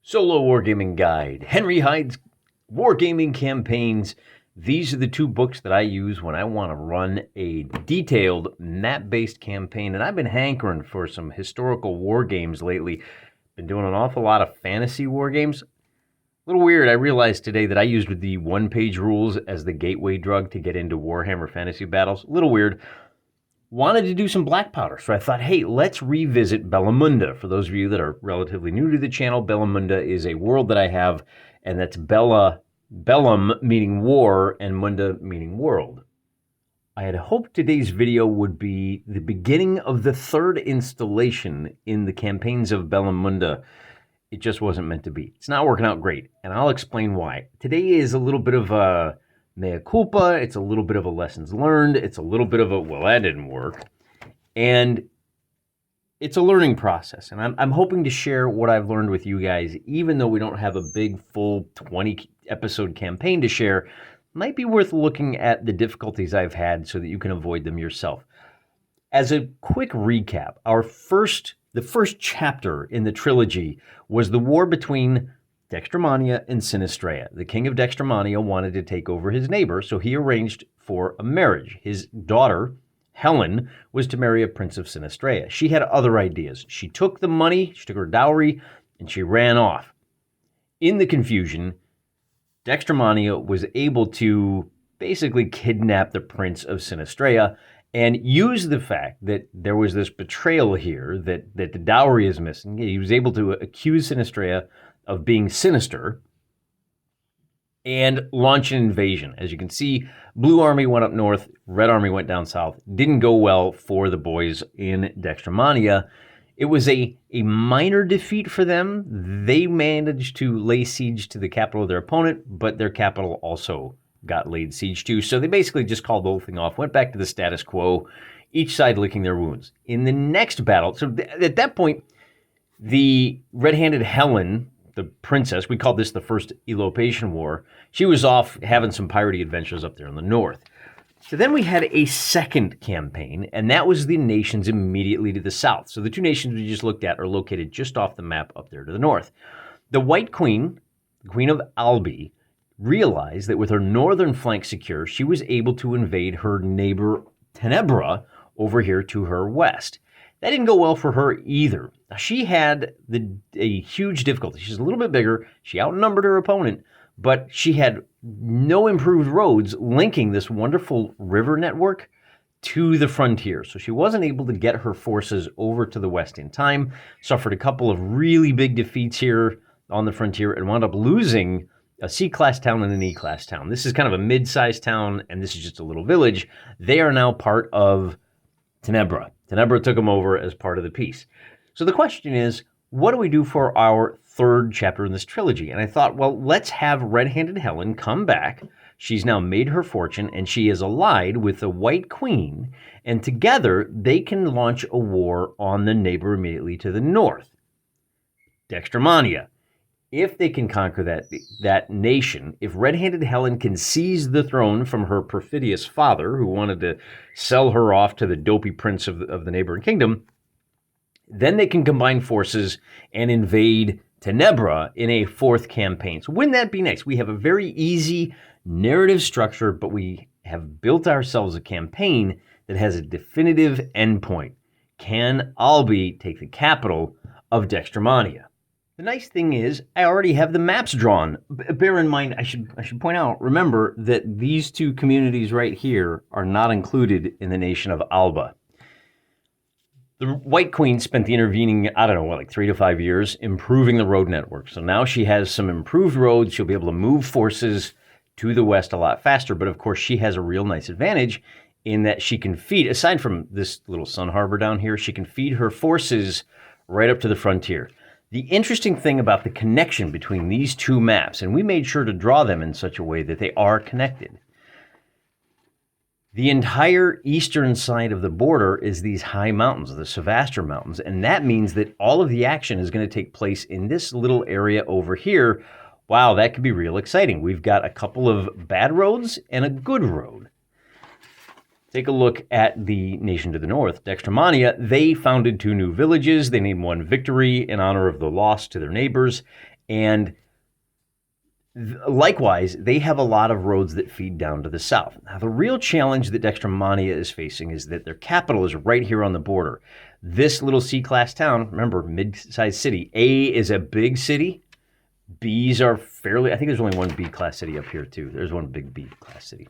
Solo Wargaming Guide, Henry Hyde's Wargaming Campaigns. These are the two books that I use when I want to run a detailed map-based campaign. And I've been hankering for some historical war games lately. Been doing an awful lot of fantasy war games. A little weird, I realized today that I used the one-page rules as the gateway drug to get into Warhammer Fantasy Battles. A little weird. Wanted to do some black powder, so I thought, hey, let's revisit Bellamunda. For those of you that are relatively new to the channel, Bellamunda is a world that I have, and that's Bellum meaning war, and Munda meaning world. I had hoped today's video would be the beginning of the third installation in the campaigns of Bellamunda. It just wasn't meant to be. It's not working out great, and I'll explain why. Today is a little bit of a mea culpa, it's a little bit of a lessons learned, it's a little bit of a, well, that didn't work. And it's a learning process. And I'm hoping to share what I've learned with you guys, even though we don't have a big, full 20 episode campaign to share. Might be worth looking at the difficulties I've had so that you can avoid them yourself. As a quick recap, the first chapter in the trilogy was the war between Dextromania and Sinistrea. The king of Dextromania wanted to take over his neighbor, so he arranged for a marriage. His daughter, Helen, was to marry a prince of Sinistrea. She had other ideas. She took the money, she took her dowry, and she ran off. In the confusion, Dextromania was able to basically kidnap the prince of Sinistrea and use the fact that there was this betrayal here, that the dowry is missing. He was able to accuse Sinistrea of being sinister and launch an invasion. As you can see, Blue Army went up north, Red Army went down south. Didn't go well for the boys in Dextromania. It was a minor defeat for them. They managed to lay siege to the capital of their opponent, but their capital also got laid siege to. So they basically just called the whole thing off, went back to the status quo, each side licking their wounds. In the next battle, so at that point, the red-handed Helen, the princess, we called this the first elopation war, she was off having some piratey adventures up there in the north. So then we had a second campaign, and that was the nations immediately to the south. So the two nations we just looked at are located just off the map up there to the north. The White Queen, the Queen of Albi, realized that with her northern flank secure, she was able to invade her neighbor Tenebra over here to her west. That didn't go well for her either. She had a huge difficulty. She's a little bit bigger. She outnumbered her opponent, but she had no improved roads linking this wonderful river network to the frontier. So she wasn't able to get her forces over to the west in time, suffered a couple of really big defeats here on the frontier, and wound up losing a C-class town and an E-class town. This is kind of a mid-sized town, and this is just a little village. They are now part of Tenebra. Tenebra took them over as part of the peace. So the question is, what do we do for our third chapter in this trilogy? And I thought, well, let's have Red-Handed Helen come back. She's now made her fortune, and she is allied with the White Queen, and together they can launch a war on the neighbor immediately to the north, Dextromania. If they can conquer that nation, if Red-Handed Helen can seize the throne from her perfidious father, who wanted to sell her off to the dopey prince of the neighboring kingdom, then they can combine forces and invade Tenebra in a fourth campaign. So wouldn't that be nice? We have a very easy narrative structure, but we have built ourselves a campaign that has a definitive endpoint. Can Albi take the capital of Dextromania? The nice thing is, I already have the maps drawn. Bear in mind, I should point out, remember that these two communities right here are not included in the nation of Alba. The White Queen spent the intervening, 3 to 5 years improving the road network. So now she has some improved roads. She'll be able to move forces to the west a lot faster. But of course, she has a real nice advantage in that she can feed, aside from this little sun harbor down here, she can feed her forces right up to the frontier. The interesting thing about the connection between these two maps, and we made sure to draw them in such a way that they are connected. The entire eastern side of the border is these high mountains, the Sevaster Mountains, and that means that all of the action is going to take place in this little area over here. Wow, that could be real exciting. We've got a couple of bad roads and a good road. Take a look at the nation to the north, Dextromania. They founded 2 new villages. They named one Victory in honor of the loss to their neighbors. And likewise, they have a lot of roads that feed down to the south. Now, the real challenge that Dextromania is facing is that their capital is right here on the border. This little C-class town, remember, mid-sized city. A is a big city. B's are fairly, I think there's only one B-class city up here, too. There's one big B-class city.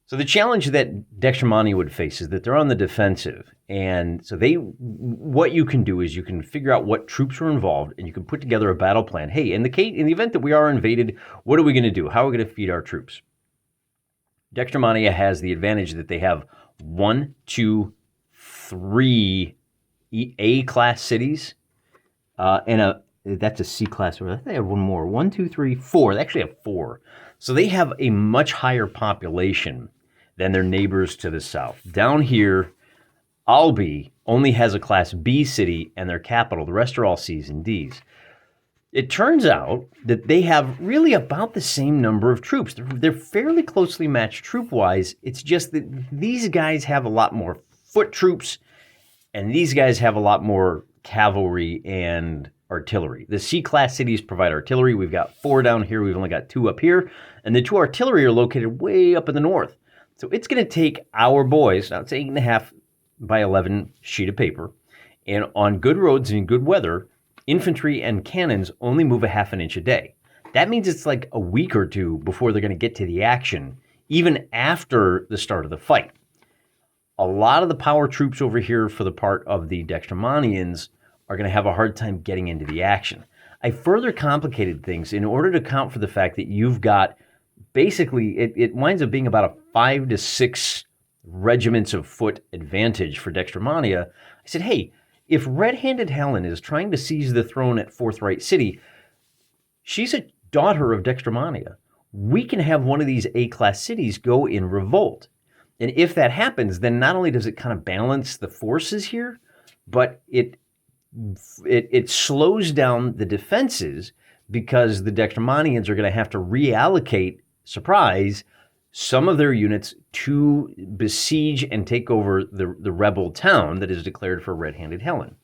So the challenge that Dextromania would face is that they're on the defensive. And so what you can do is you can figure out what troops are involved and you can put together a battle plan. Hey, in the event that we are invaded, what are we going to do? How are we going to feed our troops? Dextromania has the advantage that they have 1, 2, 3 A-class cities and that's a C-class. I think they have one more. 1, 2, 3, 4. They actually have 4. So they have a much higher population than their neighbors to the south. Down here, Albi only has a Class B city and their capital. The rest are all C's and D's. It turns out that they have really about the same number of troops. They're fairly closely matched troop-wise. It's just that these guys have a lot more foot troops, and these guys have a lot more cavalry and artillery. The C-class cities provide artillery. We've got 4 down here. We've only got 2 up here. And the 2 artillery are located way up in the north. So it's going to take our boys, now it's 8.5 by 11 sheet of paper, and on good roads and in good weather, infantry and cannons only move a half an inch a day. That means it's like a week or 2 before they're going to get to the action, even after the start of the fight. A lot of the power troops over here for the part of the Dextromanians are going to have a hard time getting into the action. I further complicated things in order to account for the fact that you've got basically, it winds up being about a 5 to 6 regiments of foot advantage for Dextromania. I said, hey, if Red-Handed Helen is trying to seize the throne at Forthright City, she's a daughter of Dextromania. We can have one of these A-class cities go in revolt. And if that happens, then not only does it kind of balance the forces here, but it slows down the defenses because the Dextromanians are going to have to reallocate, surprise, some of their units to besiege and take over the rebel town that is declared for Red-Handed Helen.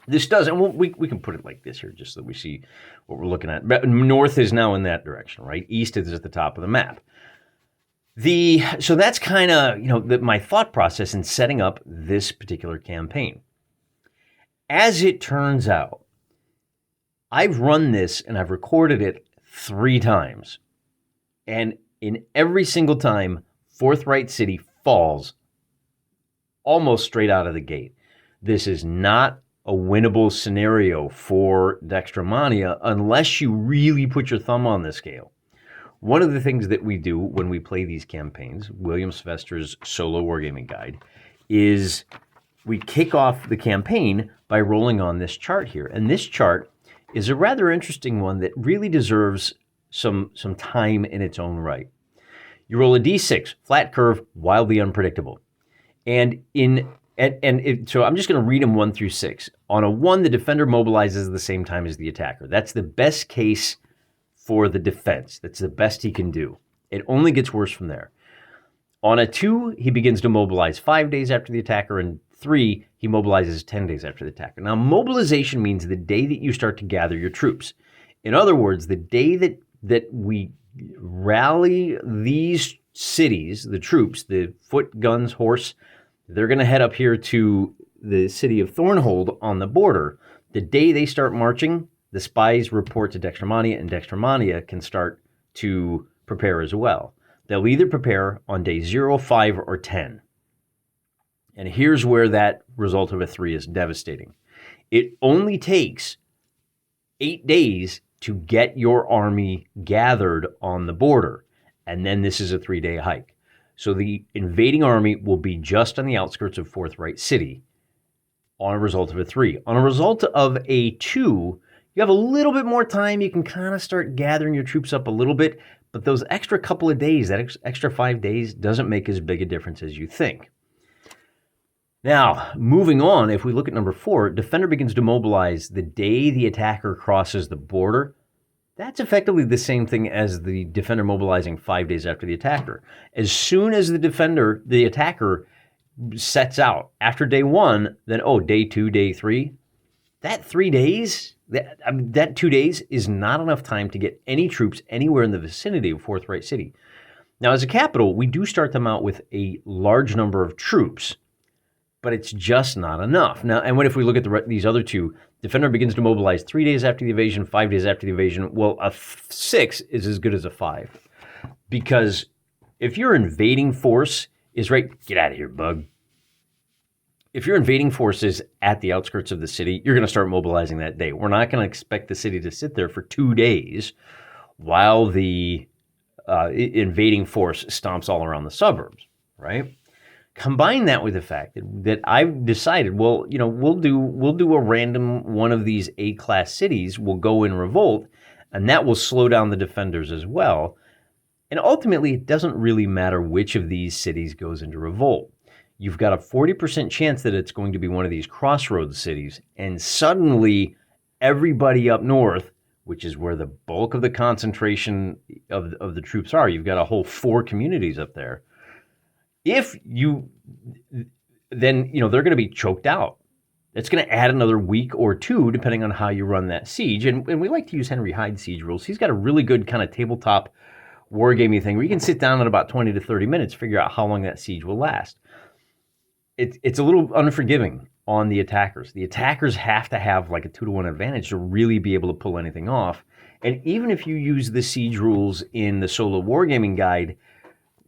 This does, and we can put it like this here just so that we see what we're looking at. North is now in that direction, right? East is at the top of the map. So that's kind of, my thought process in setting up this particular campaign. As it turns out, I've run this and I've recorded it 3 times. And in every single time, Forthright City falls almost straight out of the gate. This is not a winnable scenario for Dextromania unless you really put your thumb on the scale. One of the things that we do when we play these campaigns, William Sylvester's solo wargaming guide, is we kick off the campaign by rolling on this chart here. And this chart is a rather interesting one that really deserves some time in its own right. You roll a d6, flat curve, wildly unpredictable. So I'm just going to read them 1 through 6. On a 1, the defender mobilizes at the same time as the attacker. That's the best case for the defense. That's the best he can do. It only gets worse from there. On a 2, he begins to mobilize 5 days after the attacker, and 3, he mobilizes 10 days after the attacker. Now, mobilization means the day that you start to gather your troops. In other words, the day that we rally these cities, the troops, the foot, guns, horse, they're going to head up here to the city of Thornhold on the border. The day they start marching, the spies report to Dextromania, and Dextromania can start to prepare as well. They'll either prepare on day 0, 5, or 10. And here's where that result of a 3 is devastating. It only takes 8 days to get your army gathered on the border. And then this is a 3-day hike. So the invading army will be just on the outskirts of Forthright City on a result of a 3. On a result of a 2, you have a little bit more time. You can kind of start gathering your troops up a little bit. But those extra couple of days, that extra 5 days, doesn't make as big a difference as you think. Now, moving on, if we look at number 4, defender begins to mobilize the day the attacker crosses the border. That's effectively the same thing as the defender mobilizing 5 days after the attacker. As soon as the attacker sets out after day 1, then, day 2, day 3, that 3 days That 2 days is not enough time to get any troops anywhere in the vicinity of Fourth Right City. Now, as a capital, we do start them out with a large number of troops, but it's just not enough. Now, and what if we look at these other two? Defender begins to mobilize 3 days after the invasion, 5 days after the invasion. Well, a 6 is as good as a 5. Because if your invading force is right, get out of here, bug. If your invading force is at the outskirts of the city, you're going to start mobilizing that day. We're not going to expect the city to sit there for 2 days while the invading force stomps all around the suburbs, right? Combine that with the fact that I've decided, well, we'll do a random one of these A-class cities. We'll go in revolt, and that will slow down the defenders as well. And ultimately, it doesn't really matter which of these cities goes into revolt. You've got a 40% chance that it's going to be one of these crossroads cities, and suddenly everybody up north, which is where the bulk of the concentration of the troops are, you've got a whole 4 communities up there. If you, then, they're going to be choked out. It's going to add another week or 2, depending on how you run that siege. And we like to use Henry Hyde siege rules. He's got a really good kind of tabletop wargaming thing where you can sit down in about 20 to 30 minutes, figure out how long that siege will last. It's a little unforgiving on the attackers. The attackers have to have like a 2-to-1 advantage to really be able to pull anything off. And even if you use the siege rules in the solo wargaming guide,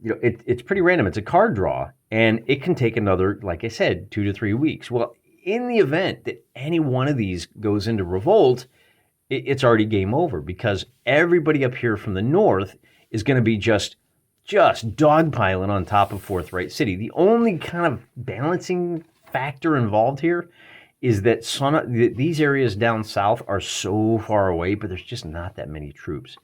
it's pretty random. It's a card draw, and it can take another, like I said, 2 to 3 weeks. Well, in the event that any one of these goes into revolt, it's already game over, because everybody up here from the north is going to be just dogpiling on top of Fourth Right City. The only kind of balancing factor involved here is that these areas down south are so far away, but there's just not that many troops.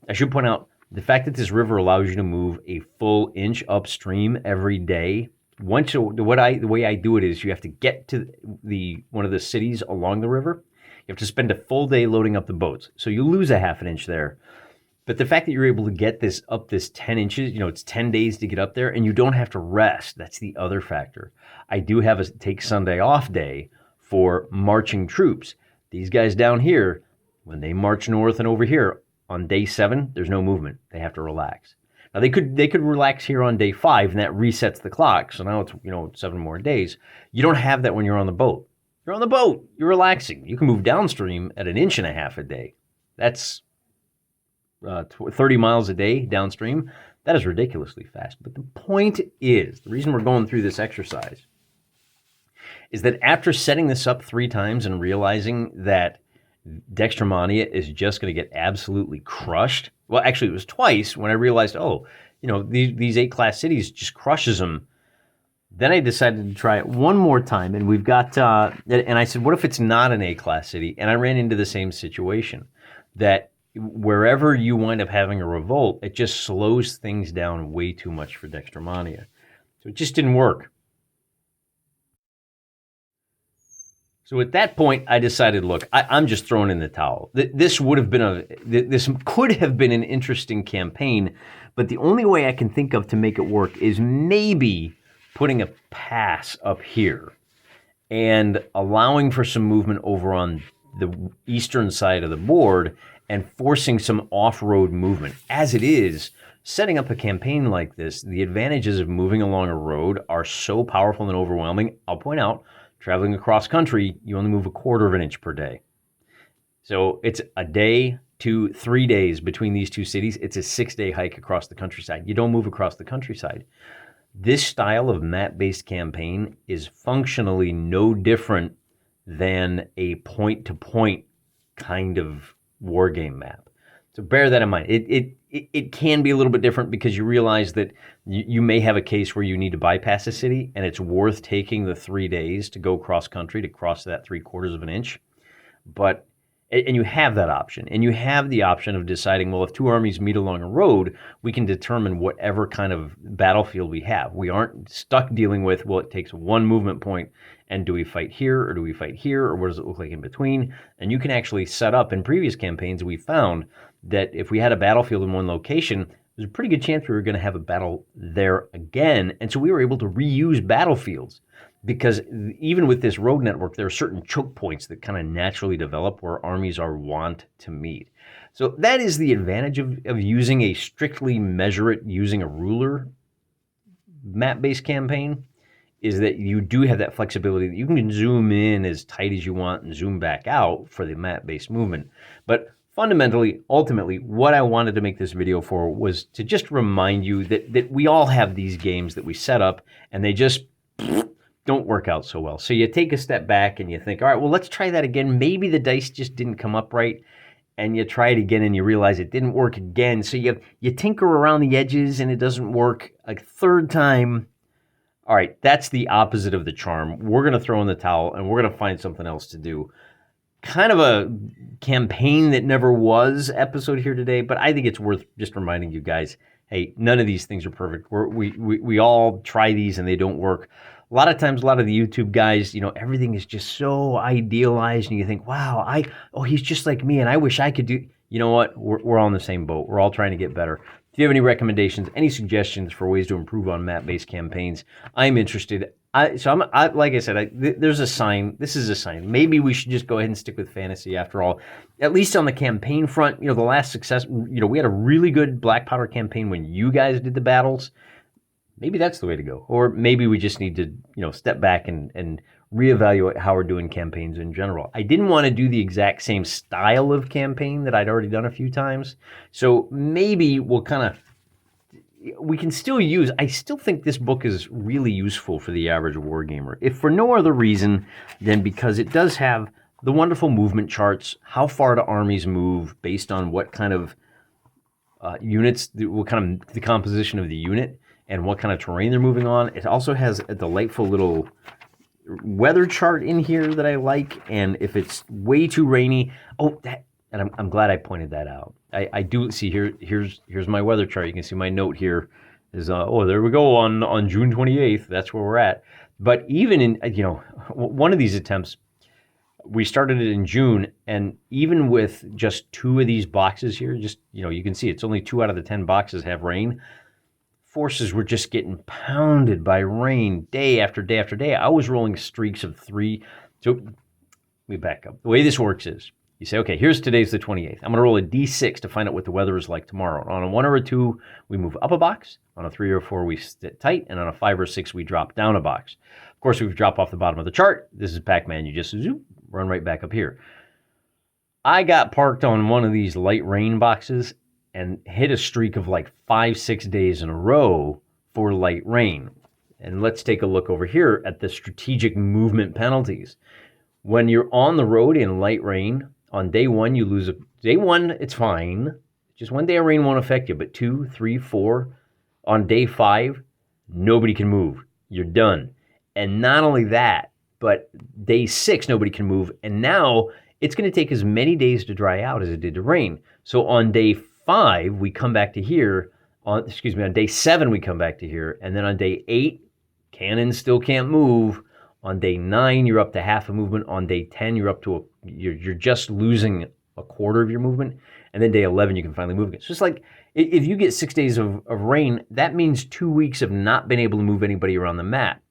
I should point out, the fact that this river allows you to move a full inch upstream every day. The way I do it is you have to get to one of the cities along the river. You have to spend a full day loading up the boats. So you lose a half an inch there. But the fact that you're able to get this up this 10 inches, it's 10 days to get up there, and you don't have to rest. That's the other factor. I do have a take Sunday off day for marching troops. These guys down here, when they march north and over here, on day 7, there's no movement. They have to relax. Now they could relax here on day 5, and that resets the clock. So now it's 7 more days. You don't have that when you're on the boat. You're on the boat. You're relaxing. You can move downstream at 1.5 inches a day. That's 30 miles a day downstream. That is ridiculously fast. But the point is, the reason we're going through this exercise is that after setting this up 3 times and realizing that Dextromania is just going to get absolutely crushed. Well, actually, it was twice when I realized, these A-class cities just crushes them. Then I decided to try it one more time, and we've got, and I said, what if it's not an A-class city? And I ran into the same situation, that wherever you wind up having a revolt, it just slows things down way too much for Dextromania. So it just didn't work. So at that point, I decided, look, I'm just throwing in the towel. This could have been an interesting campaign, but the only way I can think of to make it work is maybe putting a pass up here and allowing for some movement over on the eastern side of the board and forcing some off-road movement. As it is, setting up a campaign like this, the advantages of moving along a road are so powerful and overwhelming. I'll point out, traveling across country, you only move 1/4 of an inch per day. So it's a day to 3 days between these two cities. It's a 6-day hike across the countryside. You don't move across the countryside. This style of map-based campaign is functionally no different than a point-to-point kind of wargame map. So bear that in mind. It can be a little bit different because you realize that you may have a case where you need to bypass a city, and it's worth taking the 3 days to go cross country to cross that 3/4 of an inch. And you have that option, and you have the option of deciding, well, if 2 armies meet along a road, we can determine whatever kind of battlefield we have. We aren't stuck dealing with, well, it takes 1 movement point, and do we fight here, or do we fight here, or what does it look like in between? And you can actually set up, in previous campaigns, we found that if we had a battlefield in one location, there's a pretty good chance we were going to have a battle there again. And so we were able to reuse battlefields. because even with this road network, there are certain choke points that kind of naturally develop where armies are wont to meet. So that is the advantage of using a strictly measure it using a ruler map-based campaign, is that you do have that flexibility that you can zoom in as tight as you want and zoom back out for the map-based movement. But fundamentally, ultimately, what I wanted to make this video for was to just remind you that we all have these games that we set up and they just don't work out so well. So you take a step back and you think, all right, well, let's try that again. Maybe the dice just didn't come up right. And you try it again and you realize it didn't work again. So you tinker around the edges and it doesn't work a third time. All right, that's the opposite of the charm. We're going to throw in the towel and we're going to find something else to do. Kind of a campaign that never was episode here today, but I think it's worth just reminding you guys, hey, none of these things are perfect. We all try these and they don't work. A lot of times, a lot of the YouTube guys, everything is just so idealized and you think, wow, he's just like me and I wish I could do, you know what? We're all in the same boat. We're all trying to get better. If you have any recommendations, any suggestions for ways to improve on map-based campaigns, I'm interested. Like I said, there's a sign. This is a sign. Maybe we should just go ahead and stick with fantasy after all. At least on the campaign front, the last success, we had a really good Black Powder campaign when you guys did the battles. Maybe that's the way to go. Or maybe we just need to, step back and reevaluate how we're doing campaigns in general. I didn't want to do the exact same style of campaign that I'd already done a few times. So maybe we can still use, I still think this book is really useful for the average wargamer. If for no other reason than because it does have the wonderful movement charts, how far do armies move based on what kind of units, what kind of the composition of the unit, and what kind of terrain they're moving on. It also has a delightful little weather chart in here that I like, and if it's way too rainy, and I'm glad I pointed that out. I do see here's my weather chart. You can see my note here is there we go on June 28th. That's where we're at. But even in one of these attempts, we started it in June, and even with just 2 of these boxes here, just you can see it's only 2 out of the 10 boxes have rain. Forces were just getting pounded by rain day after day after day. I was rolling streaks of 3. So let me back up. The way this works is you say, okay, today's the 28th. I'm going to roll a D6 to find out what the weather is like tomorrow. On a 1 or a 2, we move up a box. On a 3 or 4, we sit tight. And on a 5 or 6, we drop down a box. Of course, we drop off the bottom of the chart. This is Pac-Man. You just zoom, run right back up here. I got parked on one of these light rain boxes and hit a streak of like 5-6 days in a row for light rain. And let's take a look over here at the strategic movement penalties. When you're on the road in light rain, on day 1, you lose day 1, it's fine. Just 1 day of rain won't affect you, but 2, 3, 4, on day 5, nobody can move. You're done. And not only that, but day 6, nobody can move. And now it's going to take as many days to dry out as it did to rain. So on day 5, we come back to here. On day 7, we come back to here. And then on day 8, cannons still can't move. On day 9, you're up to half a movement. On day 10, you're up to you're just losing a quarter of your movement. And then day 11, you can finally move again. So it's like if you get 6 days of rain, that means 2 weeks of not being able to move anybody around the map.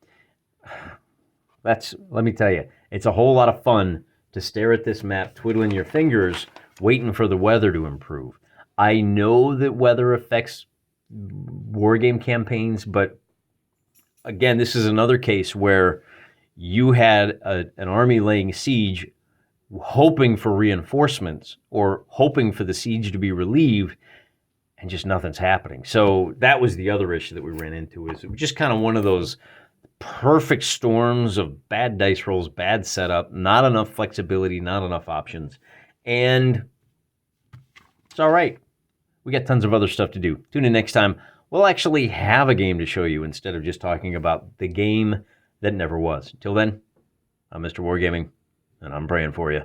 Let me tell you, it's a whole lot of fun to stare at this map, twiddling your fingers, waiting for the weather to improve. I know that weather affects wargame campaigns, but again, this is another case where you had an army laying siege, hoping for reinforcements or hoping for the siege to be relieved, and just nothing's happening. So that was the other issue that we ran into, is it was just kind of one of those perfect storms of bad dice rolls, bad setup, not enough flexibility, not enough options. And it's all right. We got tons of other stuff to do. Tune in next time. We'll actually have a game to show you instead of just talking about the game that never was. Till then, I'm Mr. Wargaming, and I'm praying for you.